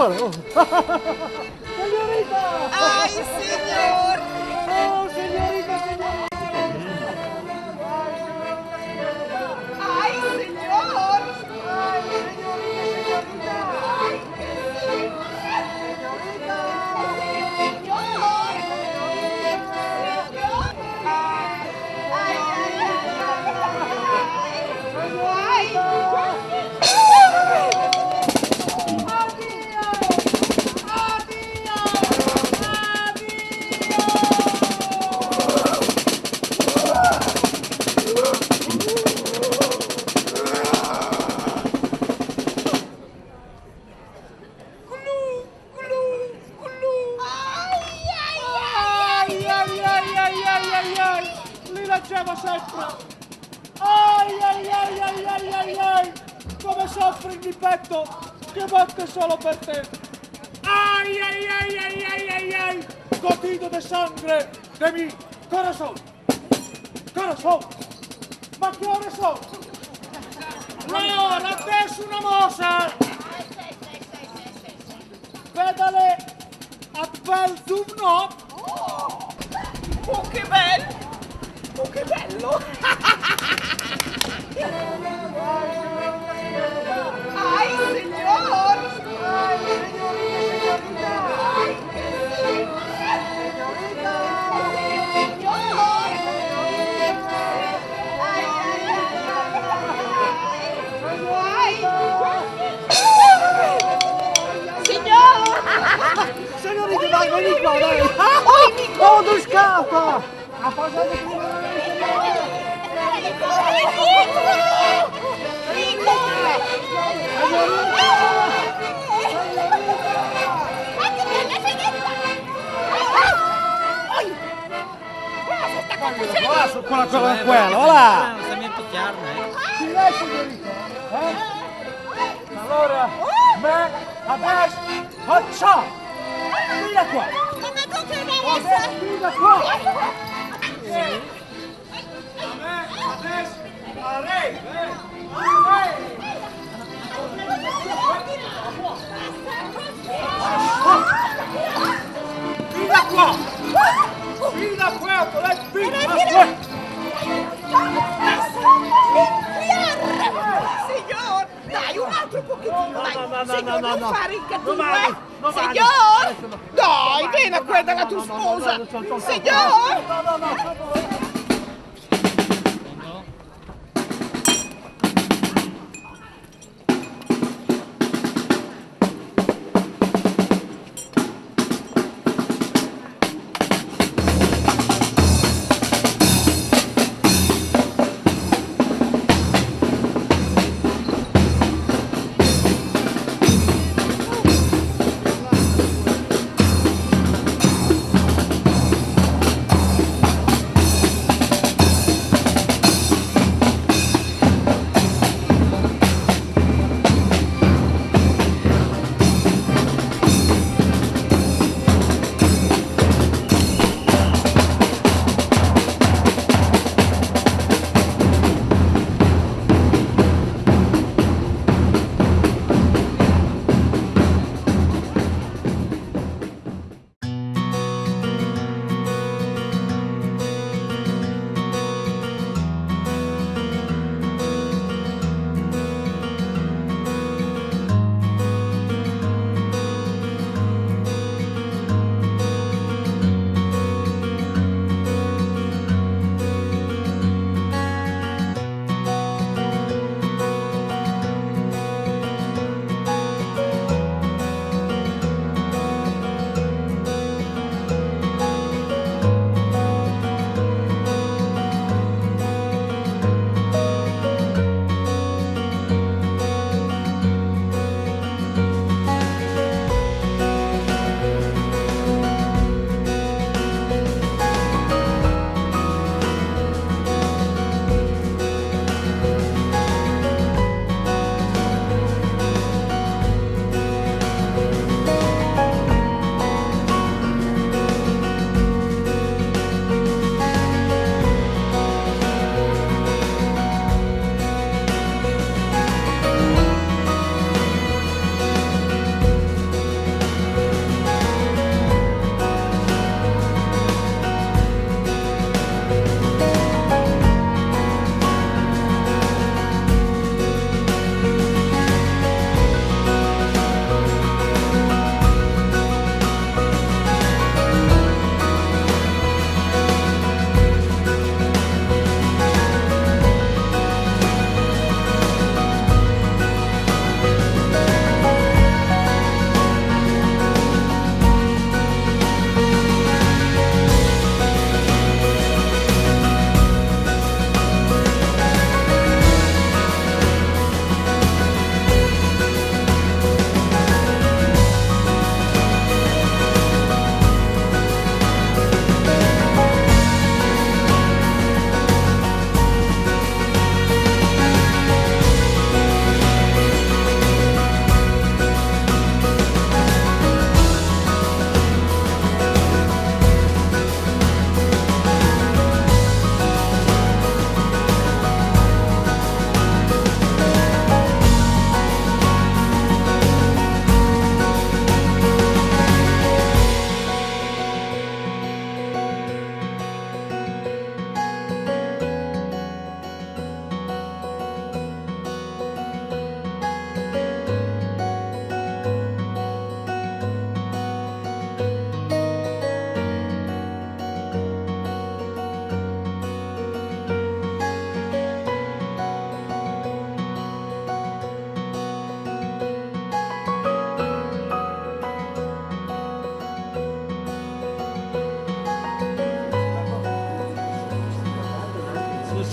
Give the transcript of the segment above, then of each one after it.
guarda. Oh. Signorita! ¡Ay, señor! Oh, signorita, signorita. ¡Ay, señor! Ay, signorita, signorita. ¡Ay, qué Signorita. señor! ¡Ay, ay, ay! Li lanciava sempre. Ai ai ai ai ai ai ai. Come soffri il petto che batte solo per te. Ai ai ai ai ai ai ai. Gotido de sangre de mi corazón. Corazón. Ma che ore sono? Leon, adesso una mossa. Vedale a bel zumno. ¡Oh, qué bello! ¡Oh, qué bello! ¡Ay, señor! Ai, signorita, signorita. ¡Ay, qué Signorita. señor! ¡Ay, ay, ay! ¡Signor! Signorita, dai, vieni qua, dai. Oh, tu scappa. A passare prima. Olha só com a quella, olha! Non sta a picchiarmi, Sì, lei, signorita. Allora, me, adesso, facciamo! Vieni qua! ¡Come tú que me Adesso, vieni qua! A me, adesso, a lei! A lei! Vieni qua! Vieni qua, lei, vieni qua! Signor, dai un altro pochettino, dai. Signor, non no. fare il cattivo, Non vado, non vado. Signor, Adesso no. dai, vieni a qua dalla tua sposa. Signor. No.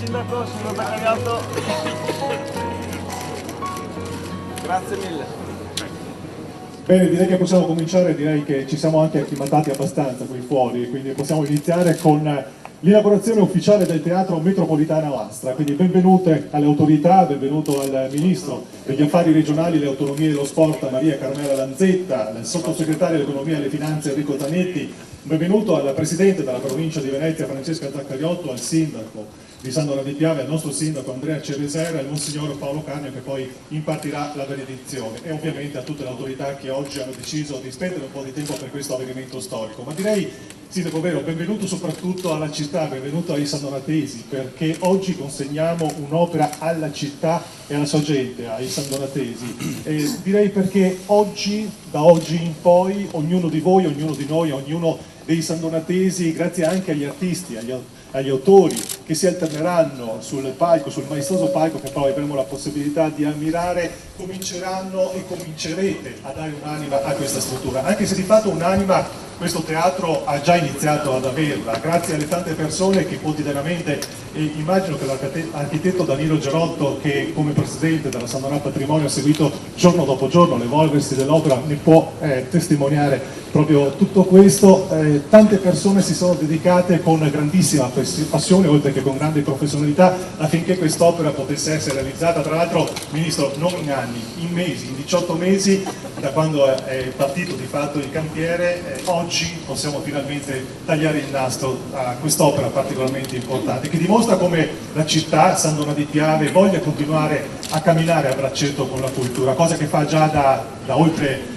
Sindaco, signor Baccariotto. Grazie mille. Bene, direi che possiamo cominciare, direi che ci siamo anche acclimatati abbastanza qui fuori, quindi possiamo iniziare con l'inaugurazione ufficiale del Teatro Metropolitano Astra. Quindi benvenute alle autorità, benvenuto al Ministro degli Affari Regionali, le Autonomie e lo Sport Maria Carmela Lanzetta, al Sottosegretario dell'Economia e alle Finanze Enrico Zanetti, benvenuto al Presidente della Provincia di Venezia Francesca Zaccariotto, al Sindaco di San Donato di Piave, al nostro Sindaco Andrea Ceresera e al Monsignor Paolo Canio che poi impartirà la benedizione, e ovviamente a tutte le autorità che oggi hanno deciso di spendere un po' di tempo per questo avvenimento storico. Ma direi, Sindaco Vero, benvenuto soprattutto alla città, benvenuto ai sandonatesi, perché oggi consegniamo un'opera alla città e alla sua gente, ai sandonatesi. E direi perché oggi, da oggi in poi, ognuno di voi, ognuno di noi, ognuno dei sandonatesi, grazie anche agli artisti, agli autori che si alterneranno sul palco, sul maestoso palco che poi avremo la possibilità di ammirare, cominceranno e comincerete a dare un'anima a questa struttura, anche se di fatto un'anima questo teatro ha già iniziato ad averla, grazie alle tante persone che quotidianamente, immagino che l'architetto Danilo Gerotto, che come presidente della San Donato Patrimonio ha seguito giorno dopo giorno l'evolversi dell'opera, ne può testimoniare proprio tutto questo. Tante persone si sono dedicate con grandissima passione, oltre che con grande professionalità, affinché quest'opera potesse essere realizzata, tra l'altro, Ministro, non in anni, in mesi, in 18 mesi, da quando è partito di fatto il cantiere. Oggi possiamo finalmente tagliare il nastro a quest'opera particolarmente importante, che dimostra come la città, San Donato di Piave, voglia continuare a camminare a braccetto con la cultura, cosa che fa già da oltre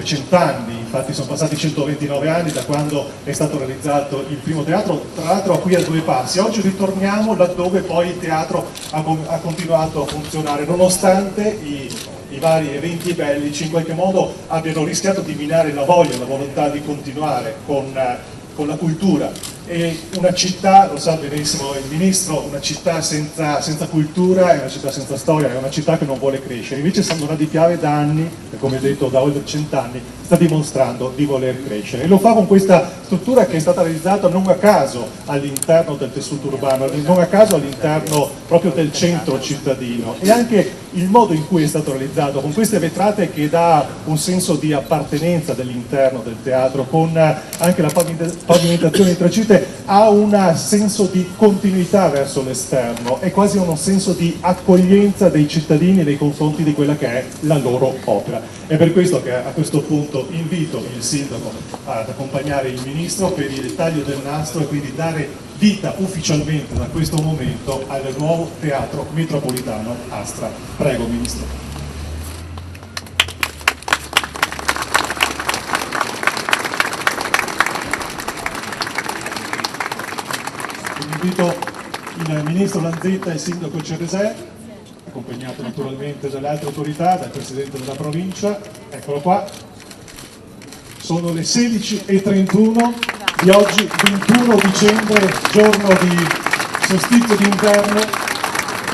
100 anni. Infatti sono passati 129 anni da quando è stato realizzato il primo teatro, tra l'altro qui a due passi. Oggi ritorniamo laddove poi il teatro ha continuato a funzionare, nonostante i vari eventi bellici in qualche modo abbiano rischiato di minare la voglia, la volontà di continuare con la cultura. E una città, lo sa benissimo il Ministro, una città senza cultura è una città senza storia, è una città che non vuole crescere. Invece San Donato di Piave da anni, e come detto da oltre 100 anni, sta dimostrando di voler crescere. E lo fa con questa struttura che è stata realizzata non a caso all'interno del tessuto urbano, non a caso all'interno proprio del centro cittadino. E anche il modo in cui è stato realizzato, con queste vetrate che dà un senso di appartenenza dell'interno del teatro, con anche la pavimentazione in tracite, ha un senso di continuità verso l'esterno, è quasi uno senso di accoglienza dei cittadini nei confronti di quella che è la loro opera. È per questo che a questo punto invito il Sindaco ad accompagnare il Ministro per il taglio del nastro e quindi dare vita ufficialmente da questo momento al nuovo Teatro Metropolitano Astra. Prego, Ministro. Invito il Ministro Lanzetta e il Sindaco Ceresè, accompagnato naturalmente dalle altre autorità, dal Presidente della Provincia. Eccolo qua. Sono le 16:31 di oggi, 21 dicembre, giorno di solstizio d'inverno.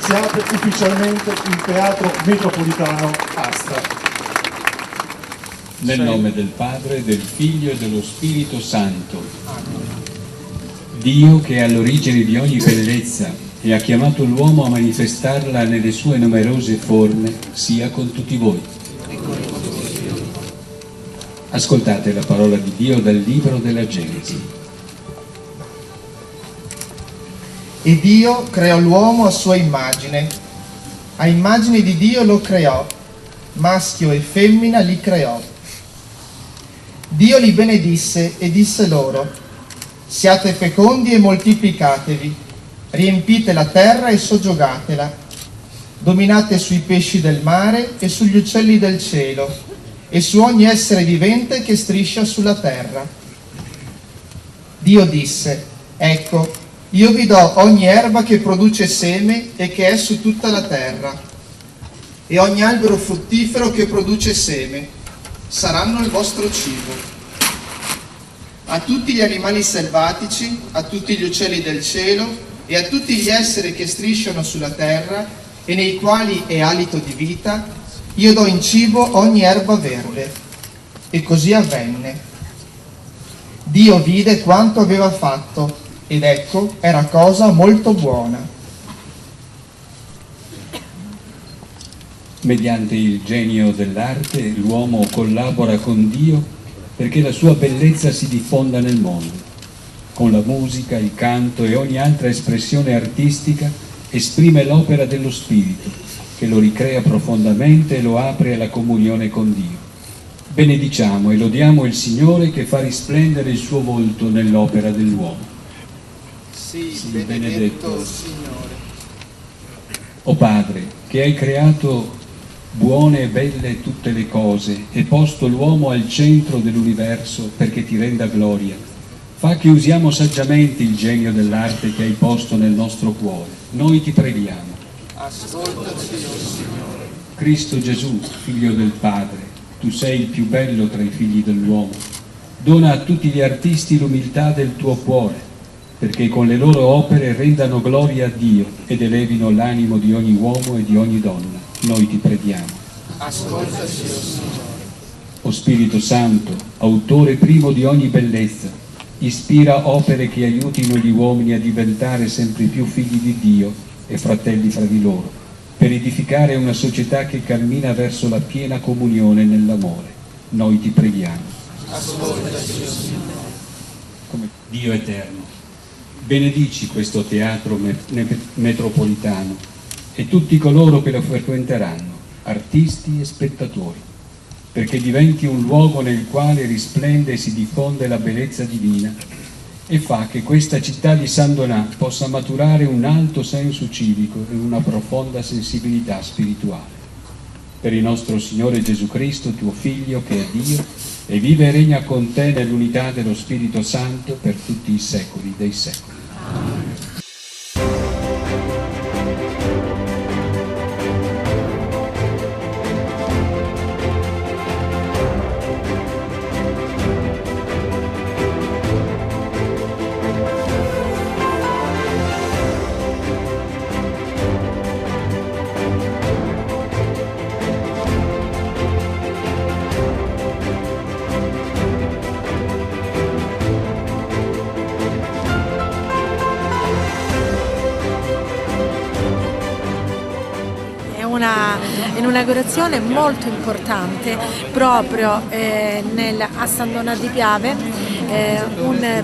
Si apre ufficialmente il Teatro Metropolitano Astra. Nel nome del Padre, del Figlio e dello Spirito Santo. Dio, che è all'origine di ogni bellezza e ha chiamato l'uomo a manifestarla nelle sue numerose forme, sia con tutti voi. Ascoltate la parola di Dio dal libro della Genesi. E Dio creò l'uomo a sua immagine. A immagine di Dio lo creò, maschio e femmina li creò. Dio li benedisse e disse loro: siate fecondi e moltiplicatevi, riempite la terra e soggiogatela, dominate sui pesci del mare e sugli uccelli del cielo e su ogni essere vivente che striscia sulla terra. Dio disse: ecco, io vi do ogni erba che produce seme e che è su tutta la terra, e ogni albero fruttifero che produce seme, saranno il vostro cibo. A tutti gli animali selvatici, a tutti gli uccelli del cielo e a tutti gli esseri che strisciano sulla terra e nei quali è alito di vita, io do in cibo ogni erba verde. E così avvenne. Dio vide quanto aveva fatto, ed ecco, era cosa molto buona. Mediante il genio dell'arte l'uomo collabora con Dio perché la sua bellezza si diffonda nel mondo. Con la musica, il canto e ogni altra espressione artistica esprime l'opera dello Spirito, che lo ricrea profondamente e lo apre alla comunione con Dio. Benediciamo e lodiamo il Signore che fa risplendere il suo volto nell'opera dell'uomo. Sì, benedetto Signore. O Padre, che hai creato buone e belle tutte le cose e posto l'uomo al centro dell'universo perché ti renda gloria, fa che usiamo saggiamente il genio dell'arte che hai posto nel nostro cuore. Noi ti preghiamo. Ascoltaci, o Signore. Cristo Gesù, Figlio del Padre, tu sei il più bello tra i figli dell'uomo. Dona a tutti gli artisti l'umiltà del tuo cuore, perché con le loro opere rendano gloria a Dio ed elevino l'animo di ogni uomo e di ogni donna. Noi ti preghiamo. Ascoltaci, o Signore. O Spirito Santo, autore primo di ogni bellezza, ispira opere che aiutino gli uomini a diventare sempre più figli di Dio e fratelli fra di loro, per edificare una società che cammina verso la piena comunione nell'amore. Noi ti preghiamo. Ascoltaci, o Signore. Come Dio eterno, benedici questo teatro metropolitano e tutti coloro che lo frequenteranno, artisti e spettatori, perché diventi un luogo nel quale risplende e si diffonde la bellezza divina e fa che questa città di San Donà possa maturare un alto senso civico e una profonda sensibilità spirituale. Per il nostro Signore Gesù Cristo, tuo Figlio, che è Dio, e vive e regna con te nell'unità dello Spirito Santo per tutti i secoli dei secoli. Un'inaugurazione molto importante proprio a San Donà di Piave, un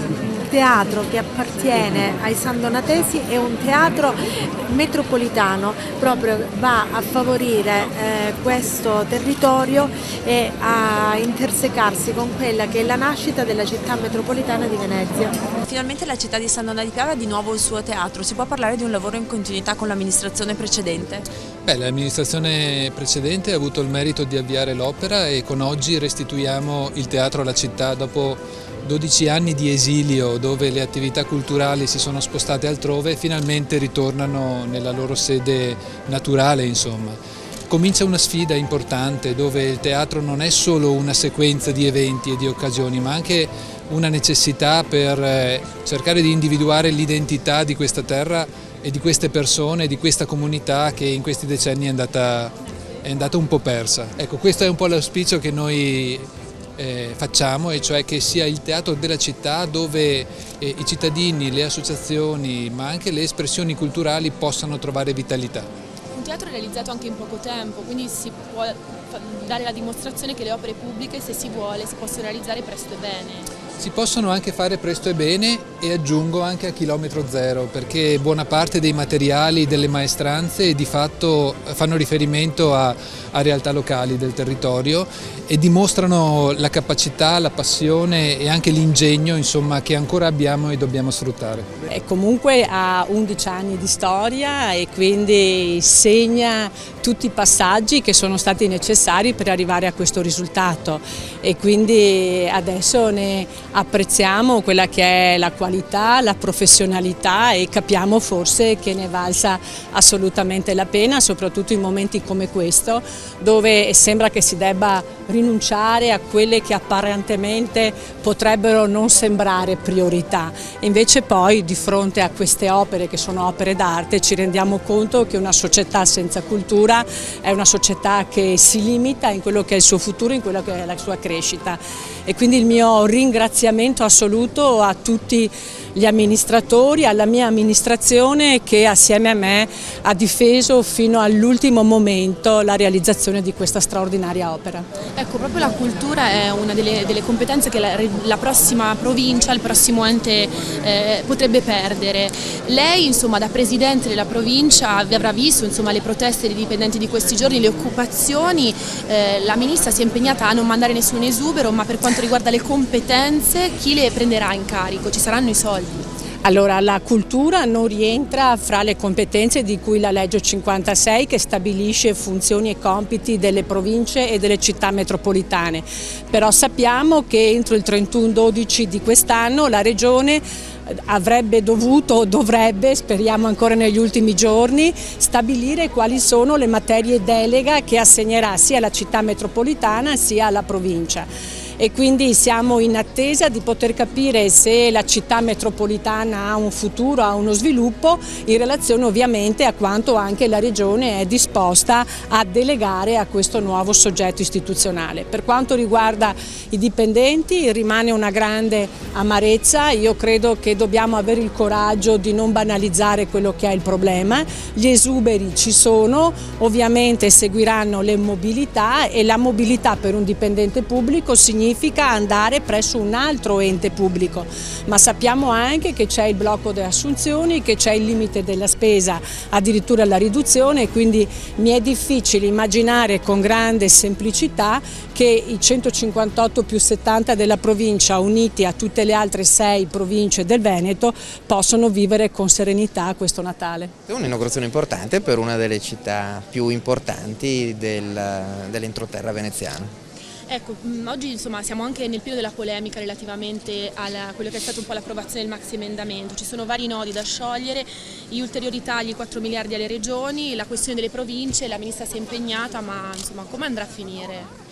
teatro che appartiene ai sandonatesi, è un teatro metropolitano, proprio va a favorire questo territorio e a intersecarsi con quella che è la nascita della città metropolitana di Venezia. Finalmente la città di San Donà di Piave ha di nuovo il suo teatro. Si può parlare di un lavoro in continuità con l'amministrazione precedente? L'amministrazione precedente ha avuto il merito di avviare l'opera e con oggi restituiamo il teatro alla città dopo 12 anni di esilio dove le attività culturali si sono spostate altrove e finalmente ritornano nella loro sede naturale, insomma. Comincia una sfida importante dove il teatro non è solo una sequenza di eventi e di occasioni, ma anche una necessità per cercare di individuare l'identità di questa terra e di queste persone, di questa comunità che in questi decenni è andata un po' persa. Ecco, questo è un po' l'auspicio che noi facciamo, e cioè che sia il teatro della città dove i cittadini, le associazioni, ma anche le espressioni culturali possano trovare vitalità. Un teatro realizzato anche in poco tempo, quindi si può dare la dimostrazione che le opere pubbliche, se si vuole, si possono realizzare presto e bene. Si possono anche fare presto e bene, e aggiungo anche a chilometro zero, perché buona parte dei materiali, delle maestranze di fatto fanno riferimento a realtà locali del territorio e dimostrano la capacità, la passione e anche l'ingegno, insomma, che ancora abbiamo e dobbiamo sfruttare. E comunque ha 11 anni di storia e quindi segna tutti i passaggi che sono stati necessari per arrivare a questo risultato, e quindi adesso ne apprezziamo quella che è la qualità, la professionalità, e capiamo forse che ne valsa assolutamente la pena, soprattutto in momenti come questo, dove sembra che si debba rinunciare a quelle che apparentemente potrebbero non sembrare priorità. E invece poi di fronte a queste opere, che sono opere d'arte, ci rendiamo conto che una società senza cultura è una società che si limita in quello che è il suo futuro, in quello che è la sua crescita. E quindi il mio ringraziamento assoluto a tutti gli amministratori, alla mia amministrazione che assieme a me ha difeso fino all'ultimo momento la realizzazione di questa straordinaria opera. Ecco, proprio la cultura è una delle competenze che la prossima provincia, il prossimo ente potrebbe perdere. Lei, insomma, da presidente della provincia avrà visto, insomma, le proteste dei dipendenti di questi giorni, le occupazioni. La ministra si è impegnata a non mandare nessun esubero, ma per quanto riguarda le competenze, chi le prenderà in carico? Ci saranno i soldi? Allora, la cultura non rientra fra le competenze di cui la legge 56 che stabilisce funzioni e compiti delle province e delle città metropolitane, però sappiamo che entro il 31/12 di quest'anno la Regione avrebbe dovuto o dovrebbe, speriamo ancora negli ultimi giorni, stabilire quali sono le materie delega che assegnerà sia alla città metropolitana sia alla provincia. E quindi siamo in attesa di poter capire se la città metropolitana ha un futuro, ha uno sviluppo, in relazione ovviamente a quanto anche la Regione è disposta a delegare a questo nuovo soggetto istituzionale. Per quanto riguarda i dipendenti rimane una grande amarezza, io credo che dobbiamo avere il coraggio di non banalizzare quello che è il problema, gli esuberi ci sono, ovviamente seguiranno le mobilità e la mobilità per un dipendente pubblico significa andare presso un altro ente pubblico, ma sappiamo anche che c'è il blocco delle assunzioni, che c'è il limite della spesa, addirittura la riduzione, quindi mi è difficile immaginare con grande semplicità che i 158 più 70 della provincia uniti a tutte le altre 6 province del Veneto possono vivere con serenità questo Natale. È un'inaugurazione importante per una delle città più importanti dell'entroterra veneziano. Ecco, oggi insomma siamo anche nel periodo della polemica relativamente a quello che è stato un po' l'approvazione del maxi emendamento. Ci sono vari nodi da sciogliere, gli ulteriori tagli, 4 miliardi alle regioni, la questione delle province, la ministra si è impegnata, ma insomma come andrà a finire?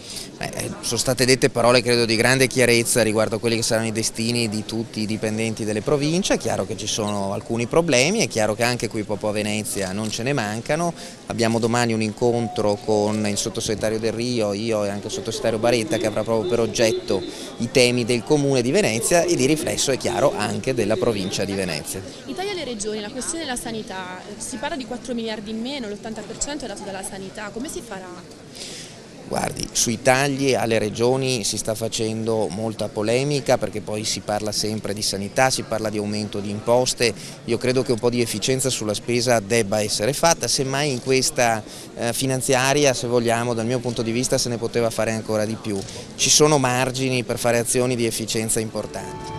Sono state dette parole credo di grande chiarezza riguardo a quelli che saranno i destini di tutti i dipendenti delle province. È chiaro che ci sono alcuni problemi, è chiaro che anche qui proprio a Venezia non ce ne mancano. Abbiamo domani un incontro con il sottosegretario Del Rio, io e anche il sottosegretario Baretta, che avrà proprio per oggetto i temi del comune di Venezia e di riflesso, è chiaro, anche della provincia di Venezia. I tagli alle regioni, la questione della sanità, si parla di 4 miliardi in meno, l'80% è dato dalla sanità, come si farà? Guardi, sui tagli alle regioni si sta facendo molta polemica perché poi si parla sempre di sanità, si parla di aumento di imposte. Io credo che un po' di efficienza sulla spesa debba essere fatta, semmai in questa finanziaria, se vogliamo, dal mio punto di vista se ne poteva fare ancora di più. Ci sono margini per fare azioni di efficienza importanti.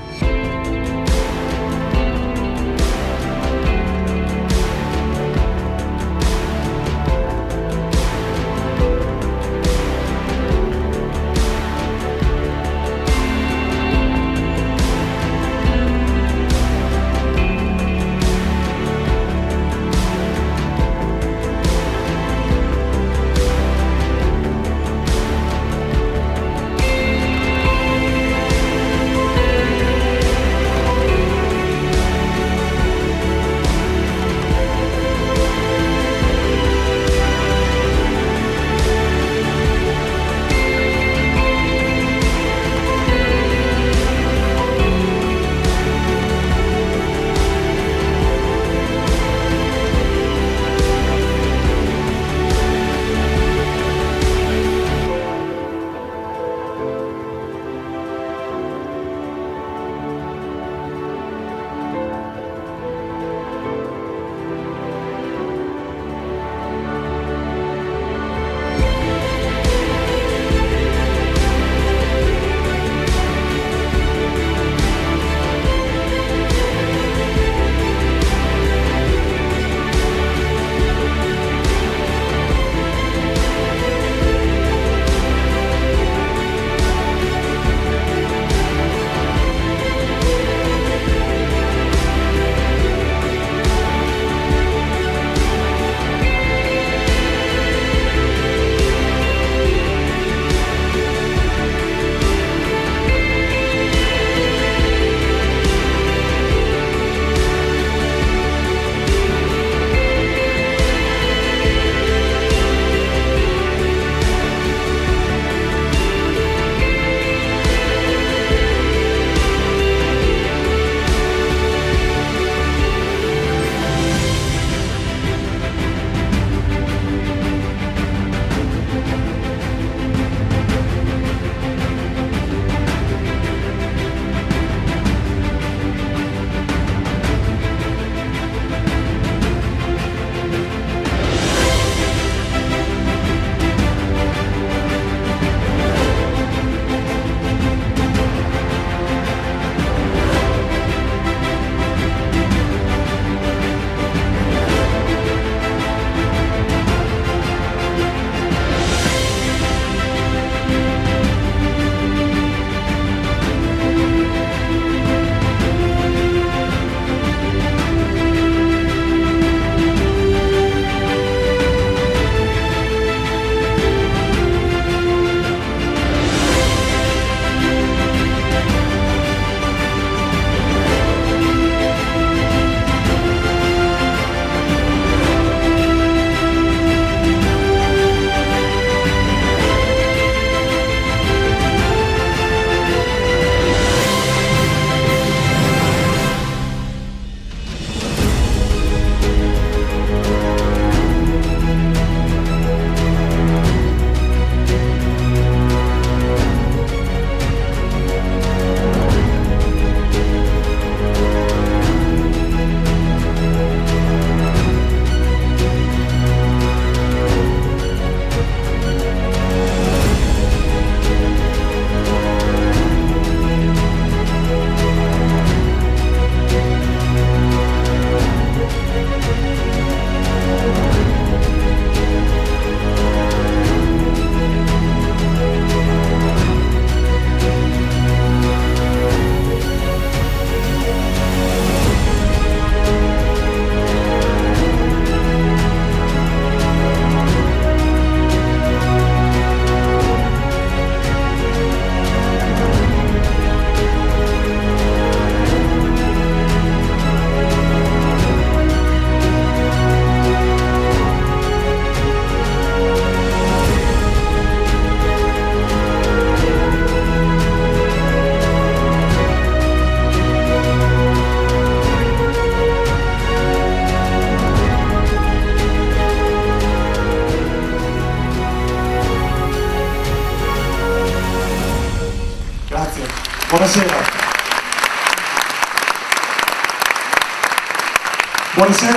Buonasera.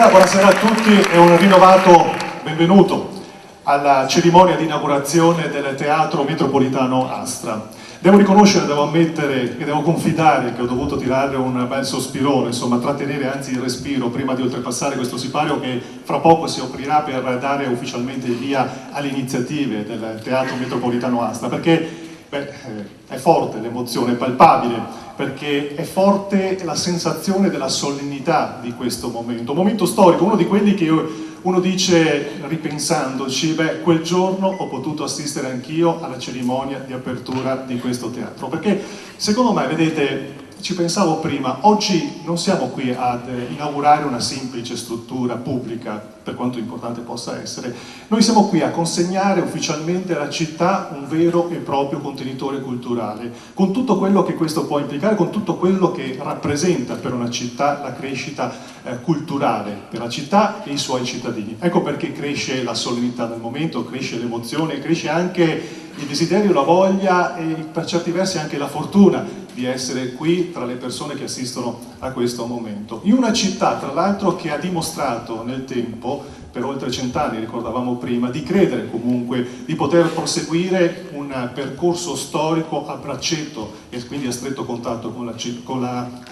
Buonasera a tutti e un rinnovato benvenuto alla cerimonia di inaugurazione del Teatro Metropolitano Astra. Devo riconoscere, devo ammettere e devo confidare che ho dovuto tirare un bel sospirone, insomma trattenere anzi il respiro prima di oltrepassare questo sipario che fra poco si aprirà per dare ufficialmente il via alle iniziative del Teatro Metropolitano Astra, perché è forte l'emozione, è palpabile, perché è forte la sensazione della solennità di questo momento, un momento storico, uno di quelli che uno dice, ripensandoci, quel giorno ho potuto assistere anch'io alla cerimonia di apertura di questo teatro, perché secondo me, vedete, ci pensavo prima, oggi non siamo qui ad inaugurare una semplice struttura pubblica, per quanto importante possa essere, noi siamo qui a consegnare ufficialmente alla città un vero e proprio contenitore culturale, con tutto quello che questo può implicare, con tutto quello che rappresenta per una città la crescita culturale, per la città e i suoi cittadini. Ecco perché cresce la solennità del momento, cresce l'emozione, cresce anche il desiderio, la voglia e per certi versi anche la fortuna di essere qui tra le persone che assistono a questo momento. In una città, tra l'altro, che ha dimostrato nel tempo, per oltre 100 anni, ricordavamo prima, di credere comunque, di poter proseguire un percorso storico a braccetto e quindi a stretto contatto con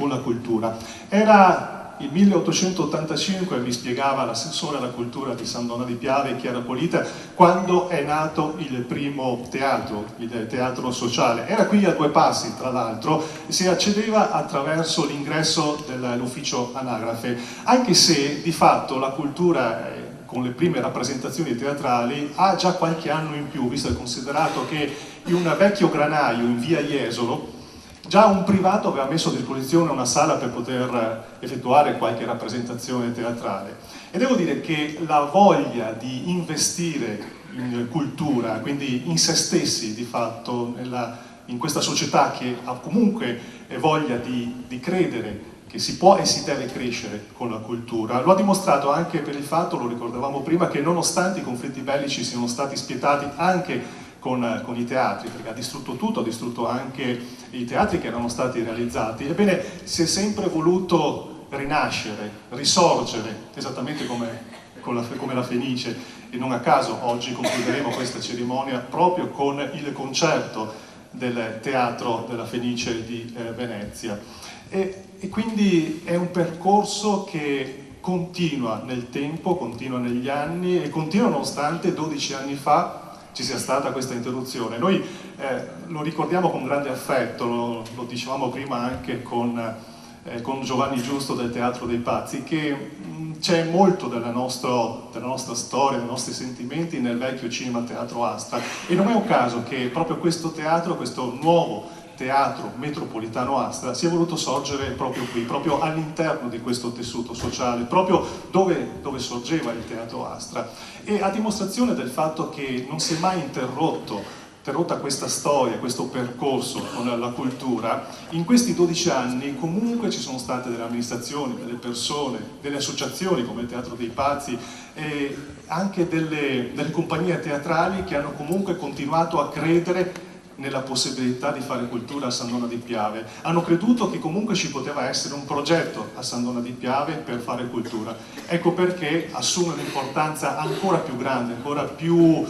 la cultura. Era il 1885, mi spiegava l'assessore alla cultura di San Donà di Piave, Chiara Polita, quando è nato il primo teatro, il teatro sociale. Era qui a 2 passi, tra l'altro, e si accedeva attraverso l'ingresso dell'ufficio anagrafe, anche se di fatto la cultura con le prime rappresentazioni teatrali ha già qualche anno in più, visto e considerato che in un vecchio granaio in via Jesolo già un privato aveva messo a disposizione una sala per poter effettuare qualche rappresentazione teatrale. E devo dire che la voglia di investire in cultura, quindi in se stessi di fatto, in questa società che ha comunque voglia di credere che si può e si deve crescere con la cultura, lo ha dimostrato anche per il fatto, lo ricordavamo prima, che nonostante i conflitti bellici siano stati spietati anche con i teatri, perché ha distrutto tutto, ha distrutto anche i teatri che erano stati realizzati, ebbene si è sempre voluto rinascere, risorgere, esattamente come la Fenice, e non a caso oggi concluderemo questa cerimonia proprio con il concerto del Teatro della Fenice di Venezia. E quindi è un percorso che continua nel tempo, continua negli anni e continua nonostante 12 anni fa ci sia stata questa interruzione. Noi lo ricordiamo con grande affetto, lo dicevamo prima anche con Giovanni Giusto del Teatro dei Pazzi, che c'è molto della nostra storia, dei nostri sentimenti nel vecchio cinema Teatro Astra, e non è un caso che proprio questo teatro, questo nuovo Teatro Metropolitano Astra, si è voluto sorgere proprio qui, proprio all'interno di questo tessuto sociale, proprio dove sorgeva il Teatro Astra, e a dimostrazione del fatto che non si è mai interrotta questa storia, questo percorso con la cultura. In questi 12 anni comunque ci sono state delle amministrazioni, delle persone, delle associazioni come il Teatro dei Pazzi e anche delle compagnie teatrali che hanno comunque continuato a credere nella possibilità di fare cultura a San Donà di Piave. Hanno creduto che comunque ci poteva essere un progetto a San Donà di Piave per fare cultura. Ecco perché assume un'importanza ancora più grande, ancora più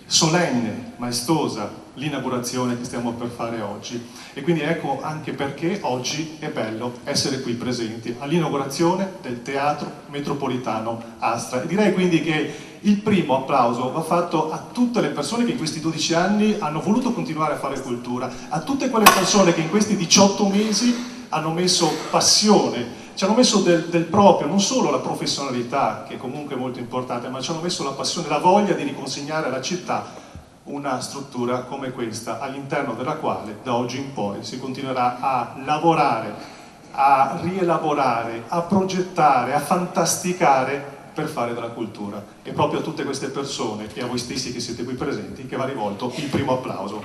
solenne, maestosa, l'inaugurazione che stiamo per fare oggi. E quindi ecco anche perché oggi è bello essere qui presenti all'inaugurazione del Teatro Metropolitano Astra. E direi quindi che il primo applauso va fatto a tutte le persone che in questi 12 anni hanno voluto continuare a fare cultura, a tutte quelle persone che in questi 18 mesi hanno messo passione, ci hanno messo del proprio, non solo la professionalità, che comunque è molto importante, ma ci hanno messo la passione, la voglia di riconsegnare alla città una struttura come questa, all'interno della quale da oggi in poi si continuerà a lavorare, a rielaborare, a progettare, a fantasticare per fare della cultura. E proprio a tutte queste persone e a voi stessi che siete qui presenti che va rivolto il primo applauso.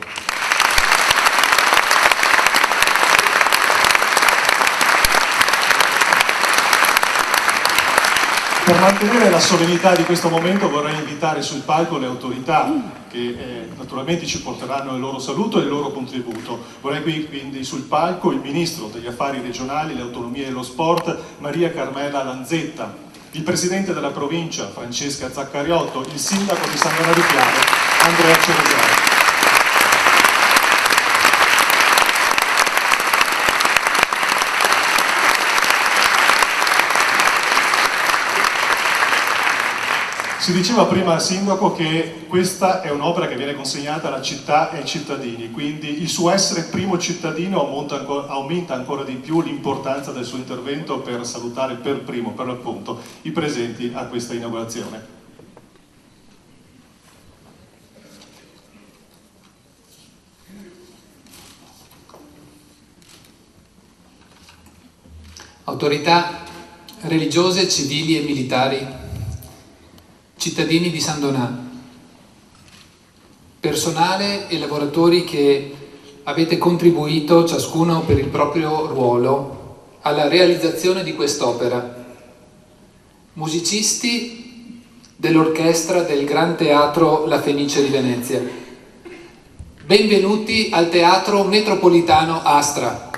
Per mantenere la solennità di questo momento vorrei invitare sul palco le autorità che naturalmente ci porteranno il loro saluto e il loro contributo. Vorrei quindi sul palco il Ministro degli Affari Regionali, le Autonomie e lo Sport, Maria Carmela Lanzetta, il Presidente della Provincia, Francesca Zaccariotto, il Sindaco di Sandona di Piave, Andrea Ceresani. Si diceva prima al Sindaco che questa è un'opera che viene consegnata alla città e ai cittadini, quindi il suo essere primo cittadino aumenta ancora di più l'importanza del suo intervento per salutare per primo, per l'appunto, i presenti a questa inaugurazione. Autorità religiose, civili e militari, cittadini di San Donà, personale e lavoratori che avete contribuito, ciascuno per il proprio ruolo, alla realizzazione di quest'opera, musicisti dell'orchestra del Gran Teatro La Fenice di Venezia, benvenuti al Teatro Metropolitano Astra.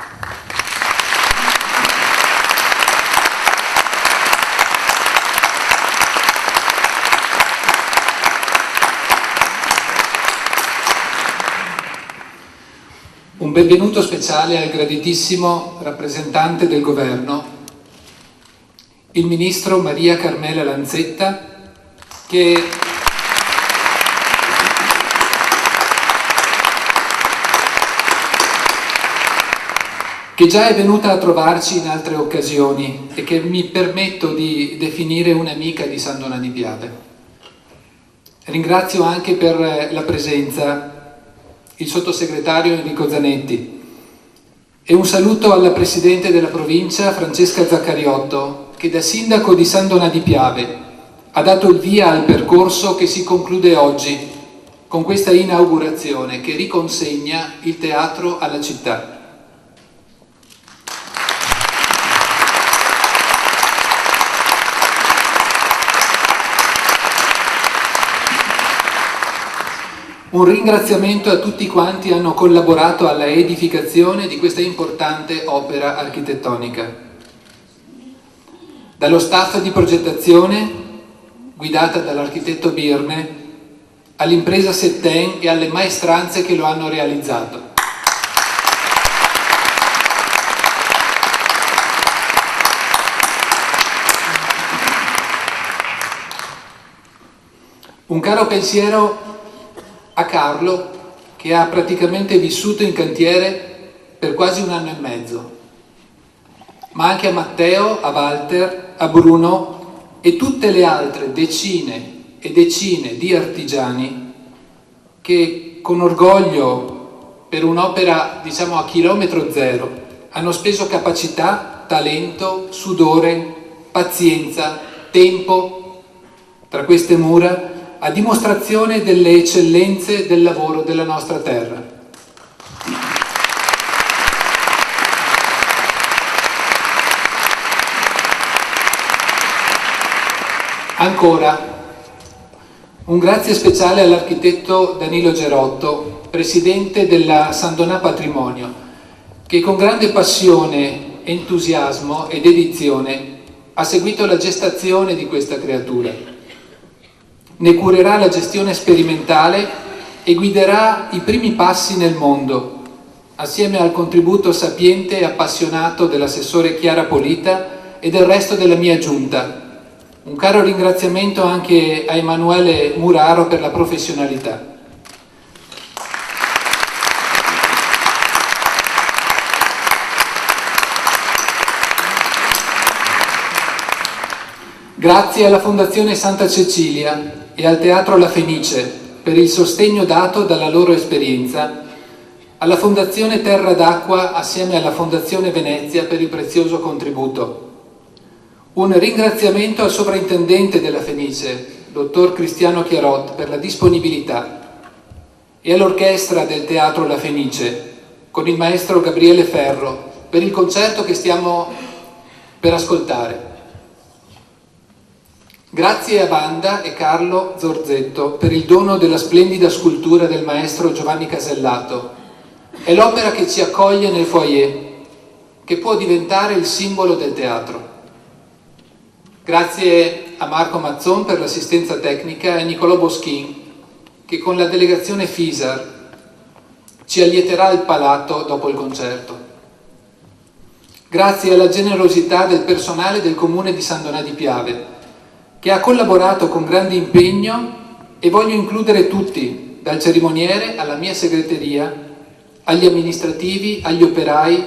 Un benvenuto speciale al graditissimo rappresentante del Governo, il Ministro Maria Carmela Lanzetta, che già è venuta a trovarci in altre occasioni e che mi permetto di definire un'amica di Sandona di Piave. Ringrazio anche per la presenza il sottosegretario Enrico Zanetti e un saluto alla Presidente della Provincia Francesca Zaccariotto, che da Sindaco di Sandona di Piave ha dato il via al percorso che si conclude oggi con questa inaugurazione che riconsegna il teatro alla città. Un ringraziamento a tutti quanti hanno collaborato alla edificazione di questa importante opera architettonica. Dallo staff di progettazione, guidata dall'architetto Birne, all'impresa Setten e alle maestranze che lo hanno realizzato. Un caro pensiero a Carlo, che ha praticamente vissuto in cantiere per quasi 1 anno e mezzo, ma anche a Matteo, a Walter, a Bruno e tutte le altre decine e decine di artigiani che con orgoglio per un'opera, diciamo, a chilometro zero, hanno speso capacità, talento, sudore, pazienza, tempo tra queste mura, a dimostrazione delle eccellenze del lavoro della nostra terra. Ancora, un grazie speciale all'architetto Danilo Gerotto, presidente della Sandonà Patrimonio, che con grande passione, entusiasmo e dedizione ha seguito la gestazione di questa creatura. Ne curerà la gestione sperimentale e guiderà i primi passi nel mondo, assieme al contributo sapiente e appassionato dell'assessore Chiara Polita e del resto della mia giunta. Un caro ringraziamento anche a Emanuele Muraro per la professionalità. Grazie alla Fondazione Santa Cecilia e al Teatro La Fenice per il sostegno dato dalla loro esperienza, alla Fondazione Terra d'Acqua assieme alla Fondazione Venezia per il prezioso contributo. Un ringraziamento al sovrintendente della Fenice, dottor Cristiano Chiarot, per la disponibilità, e all'orchestra del Teatro La Fenice, con il maestro Gabriele Ferro, per il concerto che stiamo per ascoltare. Grazie a Wanda e Carlo Zorzetto per il dono della splendida scultura del maestro Giovanni Casellato. È l'opera che ci accoglie nel foyer, che può diventare il simbolo del teatro. Grazie a Marco Mazzon per l'assistenza tecnica e a Nicolò Boschin, che con la delegazione FISAR ci allieterà il palato dopo il concerto. Grazie alla generosità del personale del Comune di San Donà di Piave, che ha collaborato con grande impegno, e voglio includere tutti, dal cerimoniere alla mia segreteria, agli amministrativi, agli operai.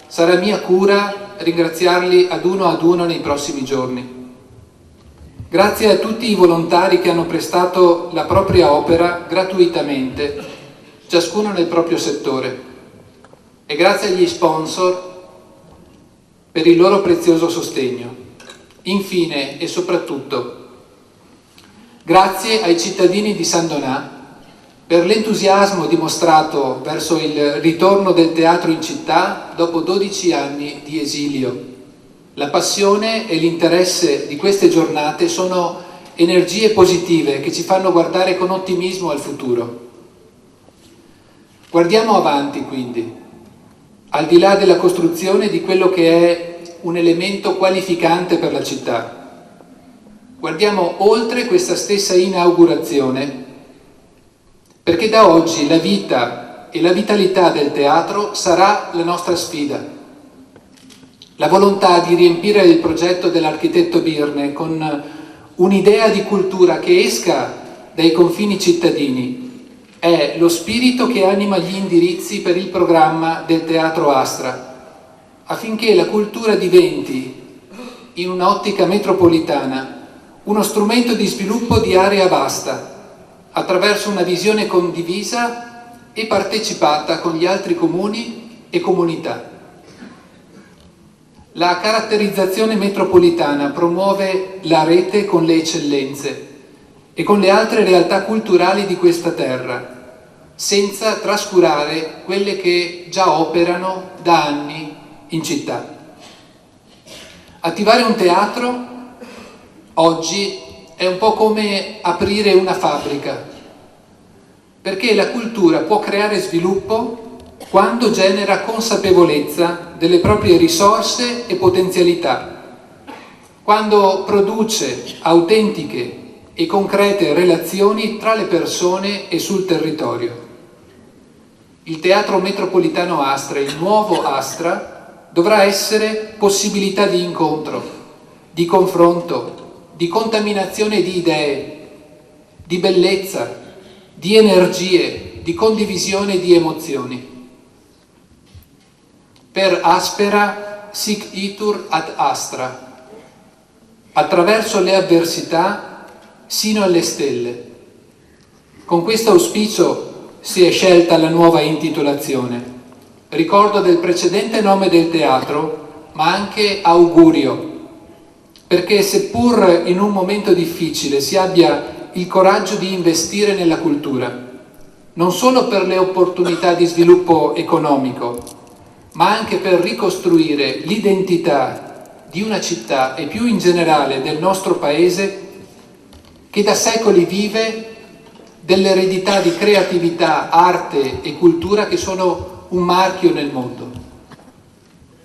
Sarà mia cura ringraziarli ad uno nei prossimi giorni. Grazie a tutti i volontari che hanno prestato la propria opera gratuitamente, ciascuno nel proprio settore, e grazie agli sponsor per il loro prezioso sostegno. Infine e soprattutto, grazie ai cittadini di San Donà per l'entusiasmo dimostrato verso il ritorno del teatro in città dopo 12 anni di esilio. La passione e l'interesse di queste giornate sono energie positive che ci fanno guardare con ottimismo al futuro. Guardiamo avanti quindi, al di là della costruzione di quello che è un elemento qualificante per la città. Guardiamo oltre questa stessa inaugurazione, perché da oggi la vita e la vitalità del teatro sarà la nostra sfida. La volontà di riempire il progetto dell'architetto Birne con un'idea di cultura che esca dai confini cittadini è lo spirito che anima gli indirizzi per il programma del Teatro Astra, affinché la cultura diventi, in un'ottica metropolitana, uno strumento di sviluppo di area vasta, attraverso una visione condivisa e partecipata con gli altri comuni e comunità. La caratterizzazione metropolitana promuove la rete con le eccellenze e con le altre realtà culturali di questa terra, senza trascurare quelle che già operano da anni in città. Attivare un teatro oggi è un po' come aprire una fabbrica, perché la cultura può creare sviluppo quando genera consapevolezza delle proprie risorse e potenzialità, quando produce autentiche e concrete relazioni tra le persone e sul territorio. Il Teatro Metropolitano Astra, il nuovo Astra, dovrà essere possibilità di incontro, di confronto, di contaminazione di idee, di bellezza, di energie, di condivisione di emozioni. Per Aspera sic itur ad Astra, attraverso le avversità sino alle stelle. Con questo auspicio si è scelta la nuova intitolazione. Ricordo del precedente nome del teatro, ma anche augurio, perché seppur in un momento difficile si abbia il coraggio di investire nella cultura, non solo per le opportunità di sviluppo economico, ma anche per ricostruire l'identità di una città e più in generale del nostro paese che da secoli vive dell'eredità di creatività, arte e cultura che sono un marchio nel mondo.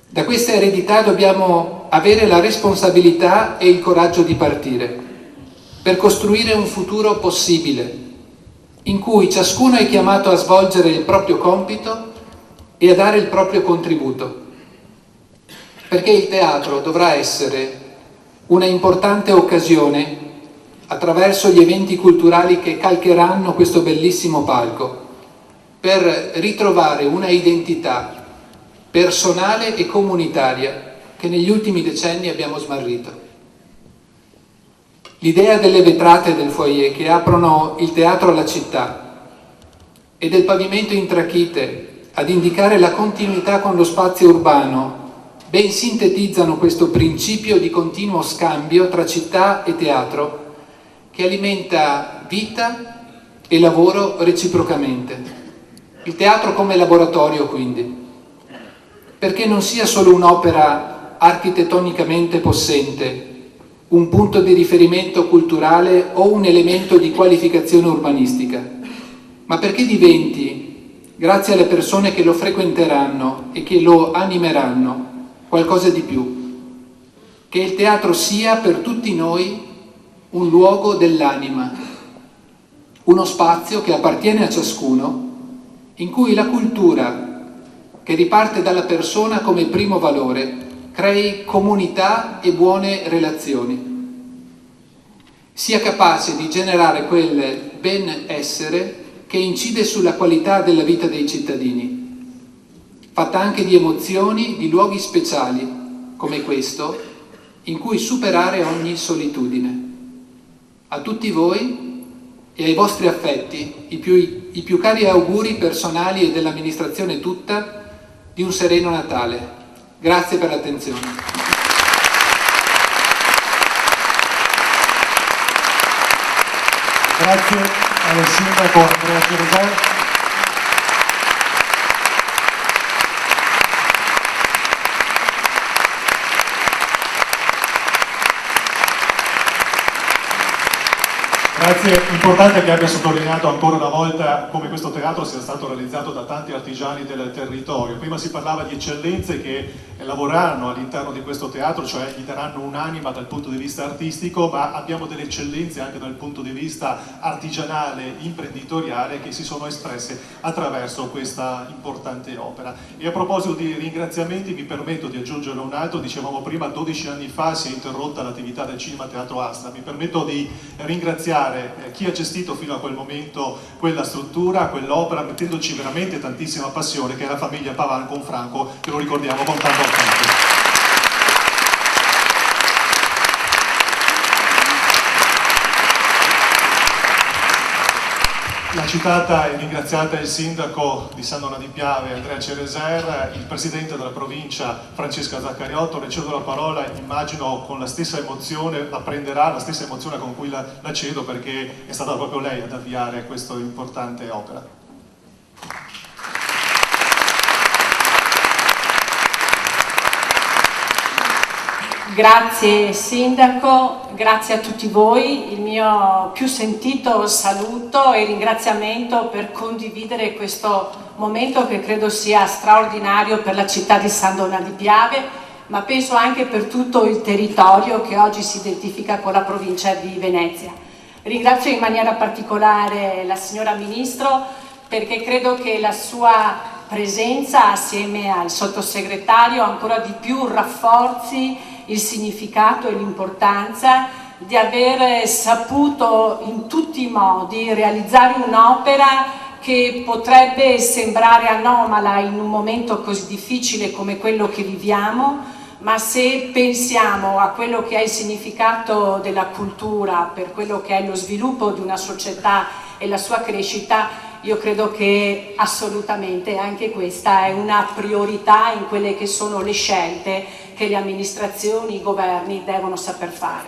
Da questa eredità dobbiamo avere la responsabilità e il coraggio di partire per costruire un futuro possibile in cui ciascuno è chiamato a svolgere il proprio compito e a dare il proprio contributo, perché il teatro dovrà essere una importante occasione attraverso gli eventi culturali che calcheranno questo bellissimo palco per ritrovare una identità personale e comunitaria che negli ultimi decenni abbiamo smarrito. L'idea delle vetrate del foyer che aprono il teatro alla città e del pavimento in trachite ad indicare la continuità con lo spazio urbano ben sintetizzano questo principio di continuo scambio tra città e teatro che alimenta vita e lavoro reciprocamente. Il teatro come laboratorio, quindi, perché non sia solo un'opera architettonicamente possente, un punto di riferimento culturale o un elemento di qualificazione urbanistica, ma perché diventi, grazie alle persone che lo frequenteranno e che lo animeranno, qualcosa di più. Che il teatro sia per tutti noi un luogo dell'anima, uno spazio che appartiene a ciascuno, in cui la cultura, che riparte dalla persona come primo valore, crei comunità e buone relazioni, sia capace di generare quel benessere che incide sulla qualità della vita dei cittadini, fatta anche di emozioni, di luoghi speciali come questo, in cui superare ogni solitudine. A tutti voi e ai vostri affetti i più cari auguri personali e dell'amministrazione tutta di un sereno Natale. Grazie per l'attenzione. Grazie al sindaco Andrea Cereser. Grazie, importante che abbia sottolineato ancora una volta come questo teatro sia stato realizzato da tanti artigiani del territorio. Prima si parlava di eccellenze che lavoreranno all'interno di questo teatro, cioè gli daranno un'anima dal punto di vista artistico, ma abbiamo delle eccellenze anche dal punto di vista artigianale, imprenditoriale, che si sono espresse attraverso questa importante opera. E a proposito di ringraziamenti mi permetto di aggiungere un altro. Dicevamo prima, 12 anni fa si è interrotta l'attività del Cinema Teatro Astra. Mi permetto di ringraziare chi ha gestito fino a quel momento quella struttura, quell'opera, mettendoci veramente tantissima passione, che è la famiglia Pavan con Franco, che lo ricordiamo con tanto affetto. La citata e ringraziata il sindaco di San Donà di Piave, Andrea Cereser, il presidente della provincia, Francesca Zaccariotto. Le cedo la parola, immagino con la stessa emozione, la prenderà la stessa emozione con cui la cedo, perché è stata proprio lei ad avviare questa importante opera. Grazie Sindaco, grazie a tutti voi, il mio più sentito saluto e ringraziamento per condividere questo momento che credo sia straordinario per la città di San Donà di Piave, ma penso anche per tutto il territorio che oggi si identifica con la provincia di Venezia. Ringrazio in maniera particolare la signora Ministro, perché credo che la sua presenza assieme al sottosegretario ancora di più rafforzi il significato e l'importanza di aver saputo in tutti i modi realizzare un'opera che potrebbe sembrare anomala in un momento così difficile come quello che viviamo, ma se pensiamo a quello che è il significato della cultura per quello che è lo sviluppo di una società e la sua crescita, io credo che assolutamente anche questa è una priorità in quelle che sono le scelte che le amministrazioni, i governi devono saper fare.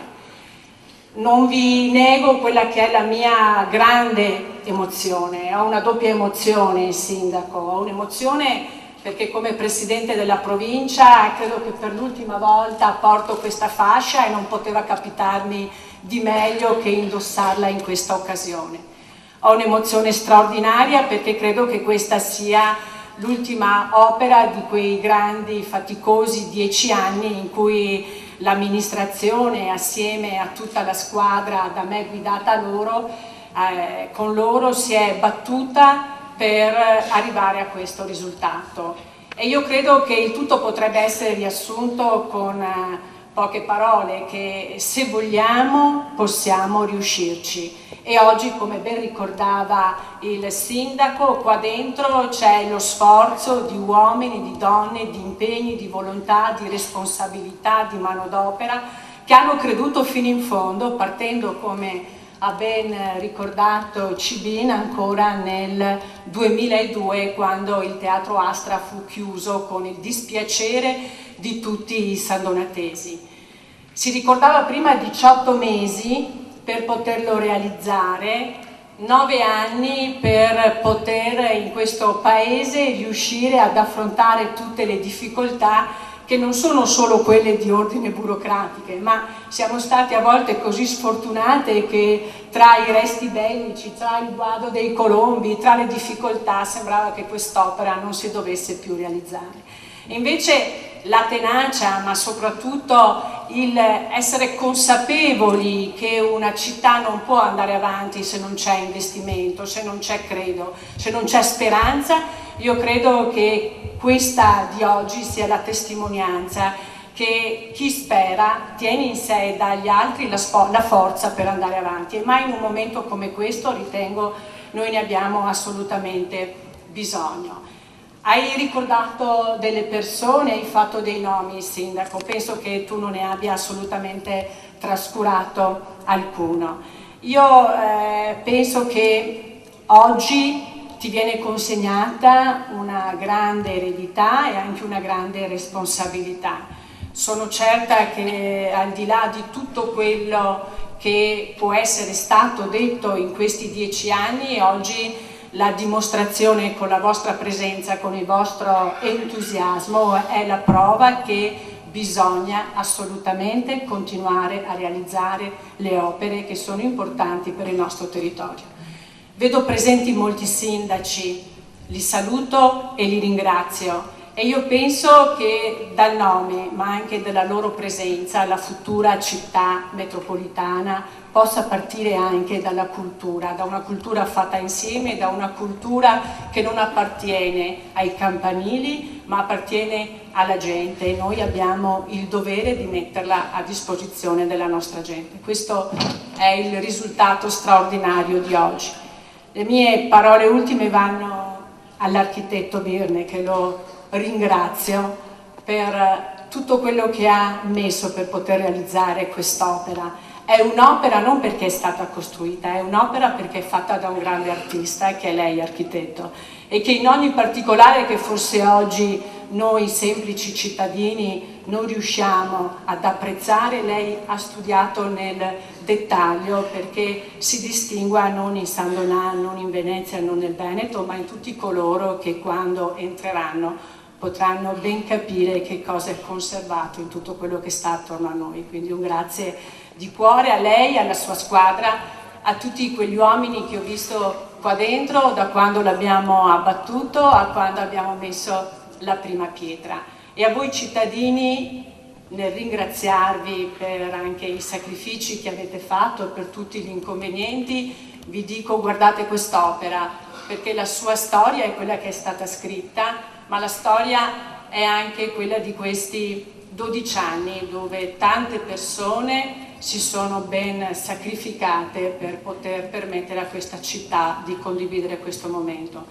Non vi nego quella che è la mia grande emozione, ho una doppia emozione, Sindaco, ho un'emozione perché come Presidente della provincia credo che per l'ultima volta porto questa fascia e non poteva capitarmi di meglio che indossarla in questa occasione. Ho un'emozione straordinaria perché credo che questa sia l'ultima opera di quei grandi, faticosi 10 anni in cui l'amministrazione, assieme a tutta la squadra da me guidata con loro si è battuta per arrivare a questo risultato. E io credo che il tutto potrebbe essere riassunto con poche parole, che se vogliamo possiamo riuscirci. E oggi, come ben ricordava il Sindaco, qua dentro c'è lo sforzo di uomini, di donne, di impegni, di volontà, di responsabilità, di manodopera, che hanno creduto fino in fondo, partendo, come ha ben ricordato Cibin, ancora nel 2002, quando il Teatro Astra fu chiuso con il dispiacere di tutti i sandonatesi. Si ricordava prima 18 mesi per poterlo realizzare, 9 anni per poter in questo paese riuscire ad affrontare tutte le difficoltà che non sono solo quelle di ordine burocratiche, ma siamo stati a volte così sfortunate che tra i resti bellici, tra il guado dei colombi, tra le difficoltà sembrava che quest'opera non si dovesse più realizzare. E invece la tenacia, ma soprattutto il essere consapevoli che una città non può andare avanti se non c'è investimento, se non c'è credo, se non c'è speranza, io credo che questa di oggi sia la testimonianza che chi spera tiene in sé dagli altri la forza per andare avanti, e mai in un momento come questo ritengo noi ne abbiamo assolutamente bisogno. Hai ricordato delle persone, hai fatto dei nomi, Sindaco, penso che tu non ne abbia assolutamente trascurato alcuno. Io penso che oggi ti viene consegnata una grande eredità e anche una grande responsabilità. Sono certa che al di là di tutto quello che può essere stato detto in questi 10 anni, oggi la dimostrazione con la vostra presenza, con il vostro entusiasmo è la prova che bisogna assolutamente continuare a realizzare le opere che sono importanti per il nostro territorio. Vedo presenti molti sindaci, li saluto e li ringrazio, e io penso che dal nome, ma anche dalla loro presenza, la futura città metropolitana possa partire anche dalla cultura, da una cultura fatta insieme, da una cultura che non appartiene ai campanili, ma appartiene alla gente, e noi abbiamo il dovere di metterla a disposizione della nostra gente. Questo è il risultato straordinario di oggi. Le mie parole ultime vanno all'architetto Birne, che lo ringrazio per tutto quello che ha messo per poter realizzare quest'opera. È un'opera non perché è stata costruita, è un'opera perché è fatta da un grande artista, che è lei, architetto, e che in ogni particolare che forse oggi noi semplici cittadini non riusciamo ad apprezzare, lei ha studiato nel dettaglio, perché si distingua non in San Donà, non in Venezia, non nel Veneto, ma in tutti coloro che quando entreranno potranno ben capire che cosa è conservato in tutto quello che sta attorno a noi. Quindi un grazie di cuore a lei, alla sua squadra, a tutti quegli uomini che ho visto qua dentro da quando l'abbiamo abbattuto a quando abbiamo messo la prima pietra, e a voi cittadini nel ringraziarvi per anche i sacrifici che avete fatto, per tutti gli inconvenienti, vi dico: guardate quest'opera, perché la sua storia è quella che è stata scritta, ma la storia è anche quella di questi 12 anni dove tante persone si sono ben sacrificate per poter permettere a questa città di condividere questo momento.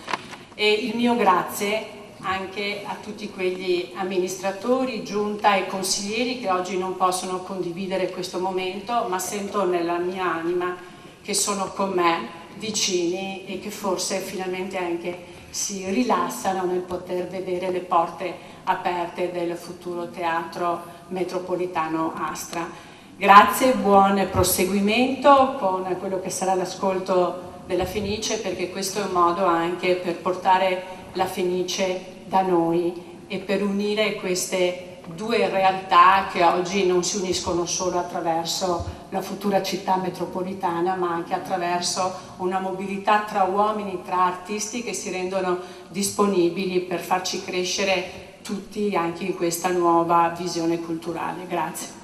E il mio grazie anche a tutti quegli amministratori, giunta e consiglieri che oggi non possono condividere questo momento, ma sento nella mia anima che sono con me vicini e che forse finalmente anche si rilassano nel poter vedere le porte aperte del futuro teatro metropolitano Astra. Grazie, buon proseguimento con quello che sarà l'ascolto della Fenice, perché questo è un modo anche per portare la Fenice da noi e per unire queste due realtà che oggi non si uniscono solo attraverso la futura città metropolitana, ma anche attraverso una mobilità tra uomini, tra artisti che si rendono disponibili per farci crescere tutti anche in questa nuova visione culturale. Grazie.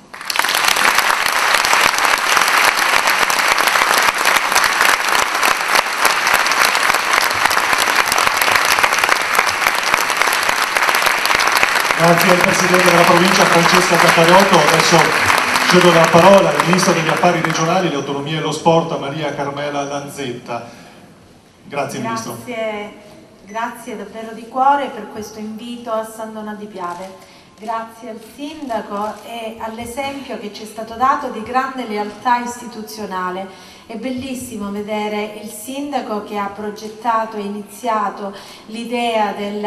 Grazie al Presidente della Provincia Francesca Caffarotto. Adesso cedo la parola al Ministro degli Affari Regionali, le Autonomie e lo Sport, Maria Carmela Lanzetta. Grazie Ministro. Grazie davvero di cuore per questo invito a San Donà di Piave. Grazie al Sindaco e all'esempio che ci è stato dato di grande lealtà istituzionale. È bellissimo vedere il Sindaco che ha progettato e iniziato l'idea del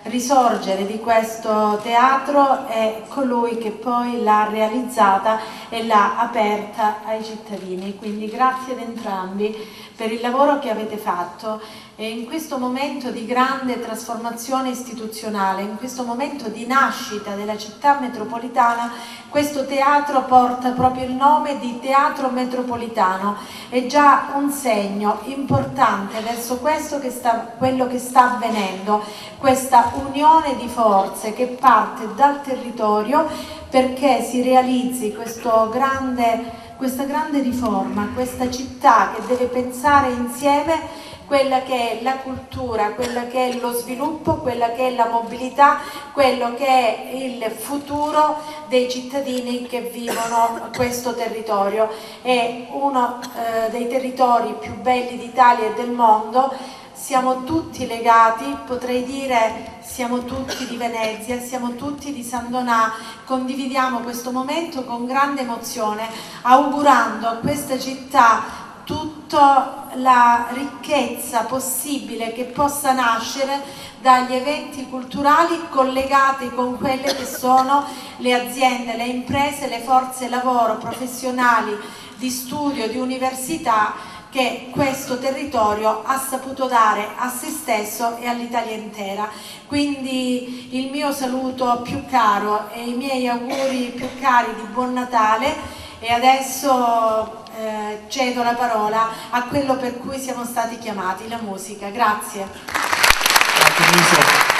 risorgere di questo teatro e colui che poi l'ha realizzata e l'ha aperta ai cittadini. Quindi grazie ad entrambi per il lavoro che avete fatto E in questo momento di grande trasformazione istituzionale, in questo momento di nascita della città metropolitana, questo teatro porta proprio il nome di Teatro Metropolitano. È già un segno importante verso quello che sta avvenendo, questa unione di forze che parte dal territorio perché si realizzi questa grande riforma, questa città che deve pensare insieme quella che è la cultura, quella che è lo sviluppo, quella che è la mobilità, quello che è il futuro dei cittadini che vivono questo territorio. È uno dei territori più belli d'Italia e del mondo. Siamo tutti legati, potrei dire siamo tutti di Venezia, siamo tutti di San Donà, condividiamo questo momento con grande emozione, augurando a questa città tutta la ricchezza possibile che possa nascere dagli eventi culturali collegati con quelle che sono le aziende, le imprese, le forze lavoro professionali di studio, di università che questo territorio ha saputo dare a se stesso e all'Italia intera. Quindi il mio saluto più caro e i miei auguri più cari di buon Natale, e adesso cedo la parola a quello per cui siamo stati chiamati, la musica. Grazie. Grazie, Ministro.